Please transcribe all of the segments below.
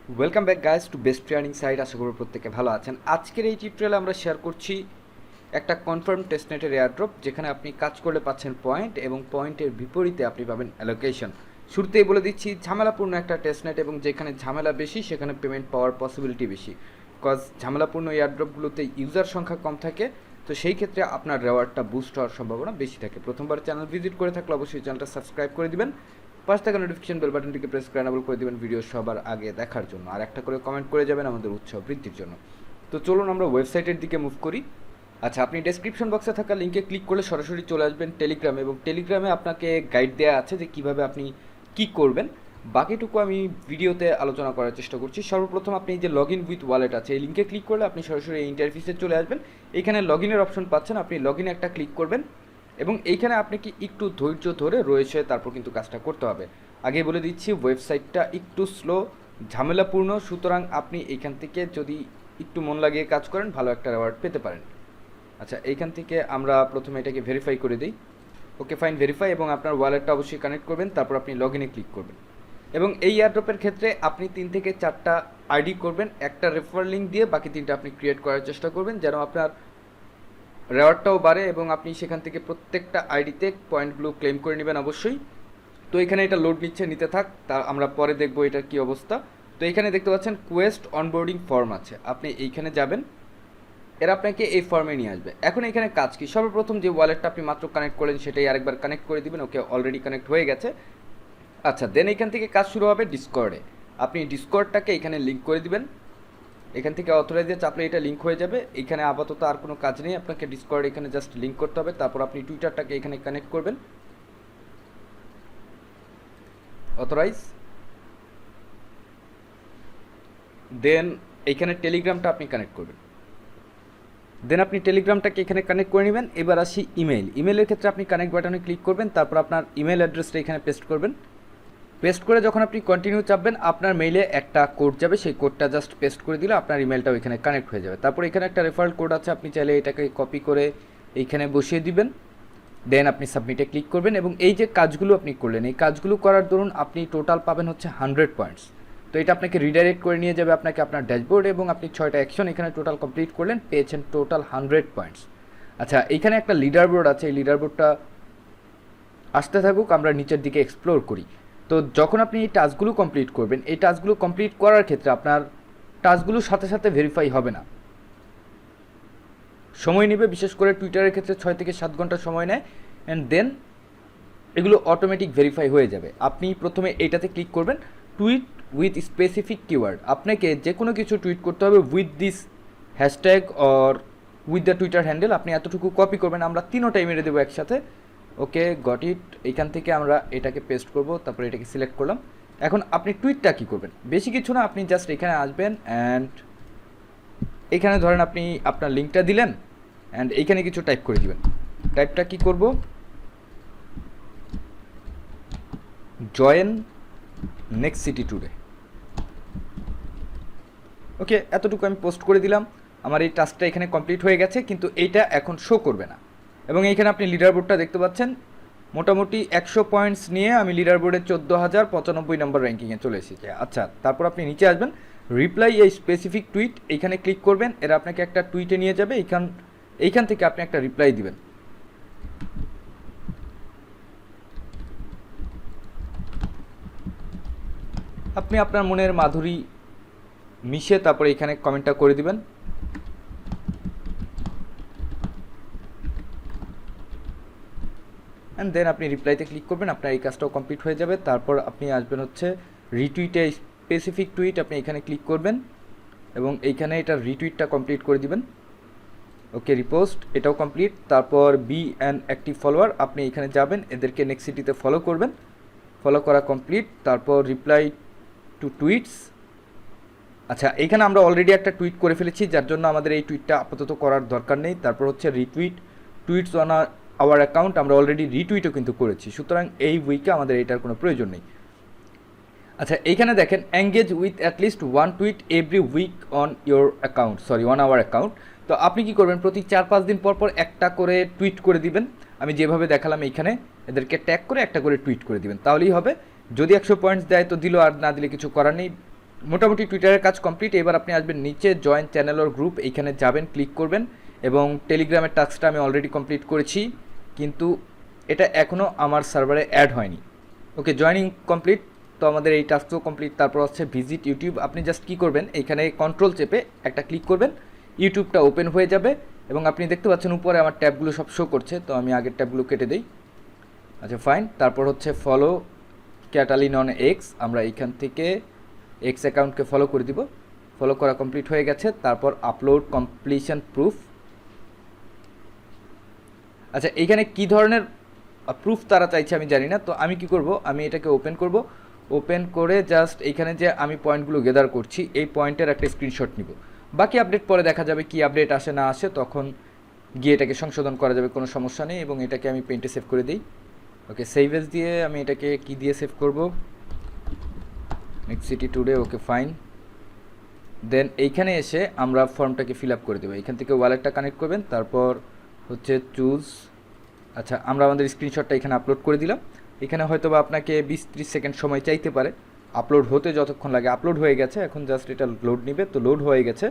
Welcome back guys to best training site. আশা করি প্রত্যেকে ভালো আছেন। আজকের এই টিউটোরিয়ালে আমরা শেয়ার করছি একটা কনফার্ম টেস্টনেটের এয়ারড্রপ, যেখানে আপনি কাজ করলে পাচ্ছেন পয়েন্ট এবং পয়েন্টের বিপরীতে আপনি পাবেন অ্যালোকেশন। শুরুতেই বলে দিচ্ছি, ঝামেলাপূর্ণ একটা টেস্টনেট এবং যেখানে ঝামেলা বেশি সেখানে পেমেন্ট পাওয়ার পসিবিলিটি বেশি। কজ ঝামেলাপূর্ণ এয়ারড্রপগুলোতে ইউজার সংখ্যা কম থাকে, তো সেই ক্ষেত্রে আপনার রেওয়ার্ডটা বুস্ট হওয়ার সম্ভাবনা বেশি থাকে। প্রথমবার চ্যানেল ভিজিট করে থাকলে অবশ্যই চ্যানেলটা সাবস্ক্রাইব করে দিবেন, পাশে থাকা নোটিফিকেশন বেল বাটনটিকে প্রেস করে এনেবল করে দিবেন ভিডিও সবার আগে দেখার জন্য, আর একটা করে কমেন্ট করে যাবেন আমাদের উৎসাহ বৃদ্ধির জন্য। তো চলুন আমরা ওয়েবসাইটের দিকে মুভ করি। আচ্ছা, আপনি ডেসক্রিপশন বক্সে থাকা লিঙ্কে ক্লিক করলে সরাসরি চলে আসবেন টেলিগ্রামে, এবং টেলিগ্রামে আপনাকে গাইড দেওয়া আছে যে কীভাবে আপনি কী করবেন। বাকিটুকু আমি ভিডিওতে আলোচনা করার চেষ্টা করছি। সর্বপ্রথম আপনি যে লগ ইন উইথ ওয়ালেট আছে, এই লিঙ্কে ক্লিক করলে আপনি সরাসরি এই ইন্টারফেসে চলে আসবেন। এখানে লগ ইনের অপশন পাচ্ছেন, আপনি লগ ইনে একটা ক্লিক করবেন এবং এইখানে আপনাকে একটু ধৈর্য ধরে রয়েছে তারপর কিন্তু কাজটা করতে হবে। আগে বলে দিচ্ছি, ওয়েবসাইটটা একটু স্লো, ঝামেলাপূর্ণ, সুতরাং আপনি এইখান থেকে যদি একটু মন লাগিয়ে কাজ করেন ভালো একটা রেওয়ার্ড পেতে পারেন। আচ্ছা, এইখান থেকে আমরা প্রথমে এটাকে ভেরিফাই করে দিই। ওকে ফাইন, ভেরিফাই, এবং আপনার ওয়ালেটটা অবশ্যই কানেক্ট করবেন, তারপর আপনি লগ ইনে ক্লিক করবেন। এবং এই এয়ারড্রপের ক্ষেত্রে আপনি 3 থেকে 4টা আইডি করবেন, একটা রেফার লিঙ্ক দিয়ে বাকি 3টা আপনি ক্রিয়েট করার চেষ্টা করবেন, যেন আপনার রেওয়ার্ডটাও বাড়ে এবং আপনি সেখান থেকে প্রত্যেকটা আইডিতে পয়েন্টগুলো ক্লেম করে নেবেন অবশ্যই। তো এখানে এটা লোড নিতে থাক, তা আমরা পরে দেখবো এটার কী অবস্থা। তো এখানে দেখতে পাচ্ছেন কোয়েস্ট অনবোর্ডিং ফর্ম আছে, আপনি এইখানে যাবেন, এরা আপনাকে এই ফর্মে নিয়ে আসবে। এখন এখানে কাজ কি, সর্বপ্রথম যে ওয়ালেটটা আপনি মাত্র কানেক্ট করলেন সেটাই আরেকবার কানেক্ট করে দিবেন। ওকে, অলরেডি কানেক্ট হয়ে গেছে। আচ্ছা, দেন এখান থেকে কাজ শুরু হবে ডিসকর্ডে। আপনি ডিসকর্ডটাকে এখানে লিঙ্ক করে দিবেন, এখান থেকে অথরাইজে চাপলে এটা লিঙ্ক হয়ে যাবে। এখানে আপাতত আর কোনো কাজ নেই, আপনাকে ডিসকর্ড এখানে জাস্ট লিঙ্ক করতে হবে, তারপর আপনি টুইটারটাকে এখানে কানেক্ট করবেন, অথরাইজ। দেন এইখানে টেলিগ্রামটা আপনি কানেক্ট করবেন, দেন আপনি টেলিগ্রামটাকে এখানে কানেক্ট করে নেবেন। এবার আসি ইমেলের ক্ষেত্রে আপনি কানেক্ট বাটনে ক্লিক করবেন, তারপর আপনার ইমেল অ্যাড্রেসটা এখানে পেস্ট করবেন। পেস্ট করে যখন আপনি কন্টিনিউ চাপবেন, আপনার মেইলে একটা কোড যাবে, সেই কোডটা জাস্ট পেস্ট করে দিলে আপনার ইমেলটাও এখানে কানেক্ট হয়ে যাবে। তারপর এখানে একটা রেফারেল কোড আছে, আপনি চাইলে এটাকে কপি করে এইখানে বসিয়ে দিবেন, দেন আপনি সাবমিটে ক্লিক করবেন। এবং এই যে কাজগুলো আপনি করলেন, এই কাজগুলো করার দরুন আপনি টোটাল পাবেন হচ্ছে 100 পয়েন্টস। তো এটা আপনাকে রিডাইরেক্ট করে নিয়ে যাবে আপনাকে আপনার ড্যাশবোর্ডে, এবং আপনি 6টা অ্যাকশন এখানে টোটাল কমপ্লিট করলেন, পেয়েছেন টোটাল 100 পয়েন্টস। আচ্ছা, এইখানে একটা লিডার বোর্ড আছে, এই লিডার বোর্ডটা আসতে থাকুক, আমরা নিচের দিকে এক্সপ্লোর করি। তো যখন আপনি এই টাস্কগুলো কমপ্লিট করবেন, এই টাস্কগুলো কমপ্লিট করার ক্ষেত্রে আপনার টাস্কগুলোর সাথে সাথে ভেরিফাই হবে না, সময় নেবে। বিশেষ করে টুইটারের ক্ষেত্রে 6 থেকে 7 ঘন্টা সময় নেয়, অ্যান্ড দেন এগুলো অটোমেটিক ভেরিফাই হয়ে যাবে। আপনি প্রথমে এইটাতে ক্লিক করবেন, টুইট উইথ স্পেসিফিক কিওয়ার্ড। আপনাকে যে কোনো কিছু টুইট করতে হবে with this hashtag or with the Twitter handle. আপনি এতটুকু কপি করবেন, আমরা 3টাই মেরে দেবো একসাথে। ওকে, গট ইট। এইখান থেকে আমরা এটাকে পেস্ট করব, তারপরে এটাকে সিলেক্ট করলাম। এখন আপনি টুইটটা কী করবেন, বেশি কিছু না, আপনি জাস্ট এখানে আসবেন অ্যান্ড এখানে ধরেন আপনি আপনার লিঙ্কটা দিলেন অ্যান্ড এইখানে কিছু টাইপ করে দিবেন। টাইপটা কি করব, জয়েন নেক্সট সিটি টুডে। ওকে, এতটুকু আমি পোস্ট করে দিলাম। আমার এই টাস্কটা এখানে কমপ্লিট হয়ে গেছে, কিন্তু এইটা এখন শো করবে না। এবং এইখানে আপনি লিডার বোর্ডটা দেখতে পাচ্ছেন, মোটামুটি 100 পয়েন্টস নিয়ে আমি লিডার বোর্ডে 14,095 নম্বর র্যাঙ্কিংয়ে চলে এসেছি। আচ্ছা, তারপর আপনি নিচে আসবেন, রিপ্লাই এই স্পেসিফিক টুইট, এইখানে ক্লিক করবেন, এরা আপনাকে একটা টুইটে নিয়ে যাবে। এইখান থেকে আপনি একটা রিপ্লাই দিবেন। আপনি আপনার মনের মাধুরী মিশে তারপরে এখানে কমেন্টটা করে দিবেন। অ্যান্ড দেন আপনি রিপ্লাইতে ক্লিক করবেন, আপনার এই কাজটাও কমপ্লিট হয়ে যাবে। তারপর আপনি আসবেন হচ্ছে রিটুইটে স্পেসিফিক টুইট, আপনি এখানে ক্লিক করবেন এবং এইখানে এটা রিটুইটটা কমপ্লিট করে দিবেন। ওকে, রিপোস্ট, এটাও কমপ্লিট। তারপর বি অ্যান অ্যাক্টিভ ফলোয়ার, আপনি এখানে যাবেন, এদেরকে নেক্সট সিটিতে ফলো করবেন, ফলো করা কমপ্লিট। তারপর রিপ্লাই টু টুইটস। আচ্ছা, এইখানে আমরা অলরেডি একটা টুইট করে ফেলেছি, যার জন্য আমাদের এই টুইটটা আপাতত করার দরকার নেই। তারপর হচ্ছে retweet tweets on our account, আমরা অলরেডি রিটুইটও কিন্তু করেছি, সুতরাং এই উইকে আমাদের এটার কোনো প্রয়োজন নেই। আচ্ছা, এইখানে দেখেন, engage with at least 1 tweet every week on your account, on our account. তো আপনি কি করবেন, প্রতি 4-5 দিন পর পর একটা করে টুইট করে দিবেন। আমি যেভাবে দেখালাম এইখানে এদেরকে ট্যাগ করে একটা করে টুইট করে দিবেন, তাহলেই হবে। যদি 100 পয়েন্টস দেয় তো দিল, আর না দিলে কিছু করার নেই। মোটামুটি টুইটারের কাজ কমপ্লিট। এবার আপনি আসবেন নিচে জয়েন চ্যানেল অর গ্রুপ, এইখানে যাবেন, ক্লিক করবেন এবং টেলিগ্রামের টাস্কটা আমি অলরেডি কমপ্লিট করেছি, কিন্তু এটা এখনও আমার সার্ভারে অ্যাড হয়নি। ওকে, জয়েনিং কমপ্লিট, তো আমাদের এই টাস্কও কমপ্লিট। তারপর হচ্ছে ভিজিট ইউটিউব, আপনি জাস্ট কী করবেন, এইখানে কন্ট্রোল চেপে একটা ক্লিক করবেন, ইউটিউবটা ওপেন হয়ে যাবে এবং আপনি দেখতে পাচ্ছেন উপরে আমার ট্যাবগুলো সব শো করছে, তো আমি আগের ট্যাবগুলো কেটে দিই। আচ্ছা ফাইন, তারপর হচ্ছে ফলো ক্যাটালিন অন এক্স, আমরা এইখান থেকে এক্স অ্যাকাউন্টকে ফলো করে দিব। ফলো করা কমপ্লিট হয়ে গেছে। তারপর আপলোড কমপ্লিশন প্রুফ। আচ্ছা এইখানে কী ধরনের প্রুফ তারা চাইছে আমি জানি না, তো আমি কি করব, আমি এটাকে ওপেন করব, ওপেন করে জাস্ট এইখানে যে আমি পয়েন্টগুলো গেদার করছি এই পয়েন্টের একটা স্ক্রিনশট নিব। বাকি আপডেট পরে দেখা যাবে, কি আপডেট আসে না আসে, তখন গিয়ে এটাকে সংশোধন করা যাবে, কোনো সমস্যা নেই। এবং এটাকে আমি পেন্টে সেভ করে দিই। ওকে, সেভ এজ দিয়ে আমি এটাকে কি দিয়ে সেভ করব, next city today. Okay fine, then এইখানে এসে আমরা ফর্মটাকে ফিল আপ করে দেবো। এখান থেকে ওয়ালেটটা কানেক্ট করবেন, তারপর হচ্ছে চুজ। আচ্ছা আমরা আমাদের স্ক্রিনশটটা এখানে আপলোড করে দিলাম। এখানে হয়তো বা আপনাকে 20-30 সেকেন্ড সময় চাইতে পারে, আপলোড হতে যতক্ষণ লাগে। আপলোড হয়ে গেছে, এখন জাস্ট এটা লোড নিবে, তো লোড হয়ে গেছে।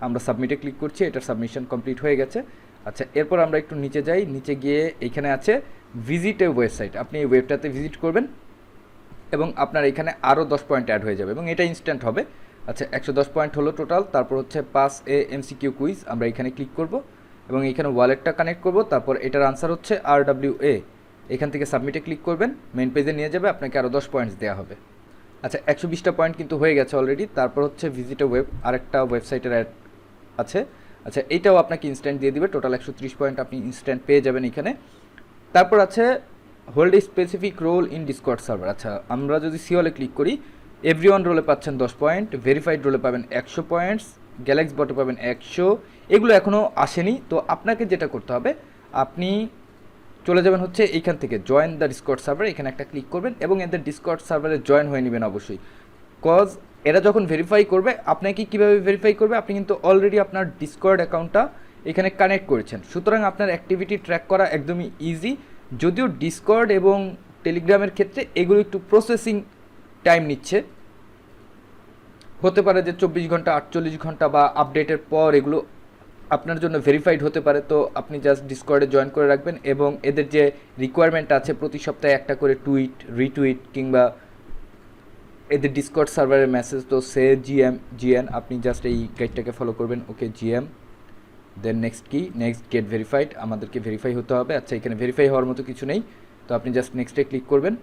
আমরা সাবমিটে ক্লিক করছি, এটার সাবমিশন কমপ্লিট হয়ে গেছে। আচ্ছা এরপর আমরা একটু নিচে যাই, নিচে গিয়ে এইখানে আছে ভিজিট এ ওয়েবসাইট, আপনি এই ওয়েবটাতে ভিজিট করবেন এবং আপনার এখানে আরও 10 পয়েন্ট অ্যাড হয়ে যাবে এবং এটা ইনস্ট্যান্ট হবে। আচ্ছা 110 পয়েন্ট হলো টোটাল। তারপর হচ্ছে পাস এ এমসিকিউ কুইজ, আমরা এখানে ক্লিক করব এবং এখানে ওয়ালেটটা কানেক্ট করব। তারপর এটার আনসার হচ্ছে RWA, এখান থেকে সাবমিটে ক্লিক করবেন, মেন পেজে নিয়ে যাবে, আপনাকে আরও 10 পয়েন্টস দেওয়া হবে। আচ্ছা 120টা পয়েন্ট কিন্তু হয়ে গেছে অলরেডি। তারপর হচ্ছে ভিজিট এ ওয়েব, আরেকটা ওয়েবসাইটের অ্যাড আছে। আচ্ছা এইটাও আপনাকে ইনস্ট্যান্ট দিয়ে দিবে, টোটাল 130 পয়েন্ট আপনি ইনস্ট্যান্ট পেয়ে যাবেন এখানে। তারপর আছে hold a specific role in Discord server. আচ্ছা আমরা যদি সিওলে ক্লিক করি, এভরিওয়ান রোলে পাচ্ছেন 10 পয়েন্ট, ভেরিফাইড রোলে পাবেন 100 পয়েন্টস, গ্যালাক্স বটে পাবেন 100। এগুলো এখনও আসেনি, তো আপনাকে যেটা করতে হবে, আপনি চলে যাবেন হচ্ছে এইখান থেকে জয়েন দ্য ডিসকর্ড সার্ভার, এখানে একটা ক্লিক করবেন এবং এদের ডিসকর্ড সার্ভারে জয়েন হয়ে নেবেন অবশ্যই। কজ এরা যখন ভেরিফাই করবে, আপনাকে কীভাবে ভেরিফাই করবে, আপনি কিন্তু অলরেডি আপনার ডিসকর্ড অ্যাকাউন্টটা এখানে কানেক্ট করেছেন, সুতরাং আপনার অ্যাক্টিভিটি ট্র্যাক করা একদমই ইজি। যদিও ডিসকর্ড এবং টেলিগ্রামের ক্ষেত্রে এগুলো একটু প্রসেসিং টাইম নিচ্ছে, হতে পারে যে 24 ঘন্টা 48 ঘন্টা বা আপডেটের পর এগুলো আপনার জন্য ভেরিফাইড হতে পারে। তো আপনি জাস্ট ডিসকর্ডে জয়েন করে রাখবেন এবং এদের যে রিকোয়ারমেন্ট আছে প্রতি সপ্তাহে একটা করে টুইট, রিটুইট কিংবা এদের ডিসকর্ড সার্ভারের মেসেজ, তো সে জিএন আপনি জাস্ট এই গাইডটাকে ফলো করবেন। ওকে জিএম, দেন নেক্সট কি, নেক্সট গেট ভেরিফাইড, আমাদেরকে ভেরিফাই হতে হবে। আচ্ছা এখানে ভেরিফাই হওয়ার মতো কিছু নেই, তো আপনি জাস্ট নেক্সটে ক্লিক করবেন।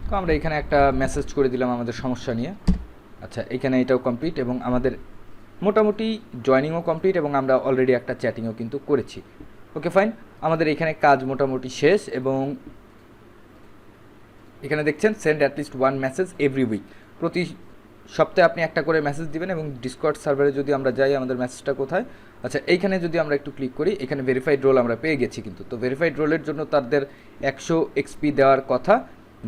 তো আমরা এখানে একটা মেসেজ করে দিলাম আমাদের সমস্যা নিয়ে। আচ্ছা এখানে এটাও কমপ্লিট এবং আমাদের মোটামুটি জয়নিংও কমপ্লিট এবং আমরা অলরেডি একটা চ্যাটিংও কিন্তু করেছি। ওকে ফাইন, আমাদের এখানে কাজ মোটামুটি শেষ এবং এখানে দেখছেন send at least one message every week, প্রতি সপ্তাহে আপনি একটা করে মেসেজ দিবেন। এবং ডিসকর্ড সার্ভারে যদি আমরা যাই, আমাদের মেসেজটা কোথায়, আচ্ছা এইখানে যদি আমরা একটু ক্লিক করি, এখানে ভেরিফাইড রোল আমরা পেয়ে গেছি কিন্তু। তো ভেরিফাইড রোলের জন্য তাদের 100 এক্সপি দেওয়ার কথা,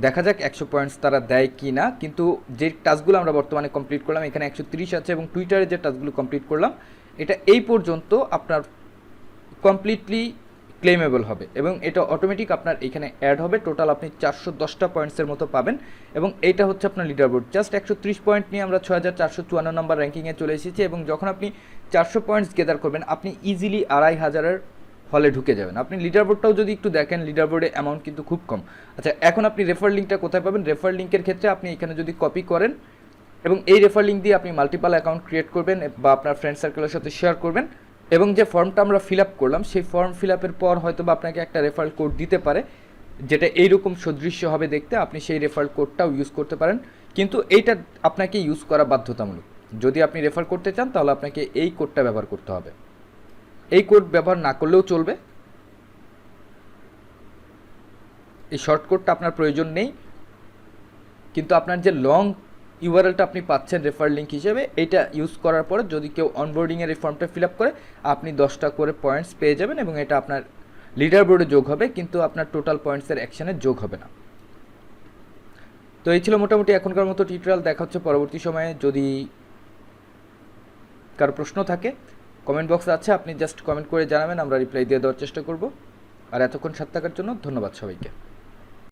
দেখা যাক 100 পয়েন্টস তারা দেয় কি না। কিন্তু যে টাস্কগুলো আমরা বর্তমানে কমপ্লিট করলাম, এখানে 130 আছে এবং টুইটারে যে টাস্কগুলো কমপ্লিট করলাম, এটা এই পর্যন্ত আপনার কমপ্লিটলি ক্লেমেবল হবে এবং এটা অটোমেটিক আপনার এখানে অ্যাড হবে। টোটাল আপনি 410টা পয়েন্টসের মতো পাবেন এবং এইটা হচ্ছে আপনার লিডার বোর্ড। জাস্ট 130 পয়েন্ট নিয়ে আমরা 6454 নম্বর র্যাঙ্কিংয়ে চলে এসেছি এবং যখন আপনি 400 পয়েন্টস গেদার করবেন, আপনি ইজিলি 2500-এর হলে ঢুকে যাবেন। আপনি লিডার বোর্ডটাও যদি একটু দেখেন, লিডার বোর্ডে অ্যামাউন্ট কিন্তু খুব কম। আচ্ছা এখন আপনি রেফার লিঙ্কটা কোথায় পাবেন, রেফার লিঙ্কের ক্ষেত্রে আপনি এখানে যদি কপি করেন এবং এই রেফার লিঙ্ক দিয়ে আপনি মাল্টিপাল অ্যাকাউন্ট ক্রিয়েট করবেন বা আপনার ফ্রেন্ড সার্কেলের সাথে শেয়ার করবেন এবং যে ফর্মটা আমরা ফিল আপ করলাম, সেই ফর্ম ফিল আপের পর হয়তো বা আপনাকে একটা রেফারেল কোড দিতে পারে, যেটা এইরকম সদৃশ্য হবে দেখতে। আপনি সেই রেফারেল কোডটাও ইউজ করতে পারেন, কিন্তু এইটা আপনাকে ইউজ করা বাধ্যতামূলক। যদি আপনি রেফার করতে চান তাহলে আপনাকে এই কোডটা ব্যবহার করতে হবে, এই কোড ব্যবহার না করলেও চলবে। এই শর্ট কোডটা আপনার প্রয়োজন নেই, কিন্তু আপনার যে লং ইউআরএলটা আপনি পাচ্ছেন রেফার লিঙ্ক হিসেবে, এটা ইউজ করার পরে যদি কেউ অনবোর্ডিংয়ের এই ফর্মটা ফিল আপ করে, আপনি 10টা করে পয়েন্টস পেয়ে যাবেন এবং এটা আপনার লিডার বোর্ডে যোগ হবে, কিন্তু আপনার টোটাল পয়েন্টসের অ্যাকশানে যোগ হবে না। তো এই ছিল মোটামুটি এখনকার মতো টিউটোরিয়াল। দেখা হচ্ছে পরবর্তী সময়ে। যদি কারো প্রশ্ন থাকে, কমেন্ট বক্স আছে, আপনি জাস্ট কমেন্ট করে জানাবেন, আমরা রিপ্লাই দিয়ে দেওয়ার চেষ্টা করব। আর এতক্ষণ সাথে থাকার জন্য ধন্যবাদ সবাইকে।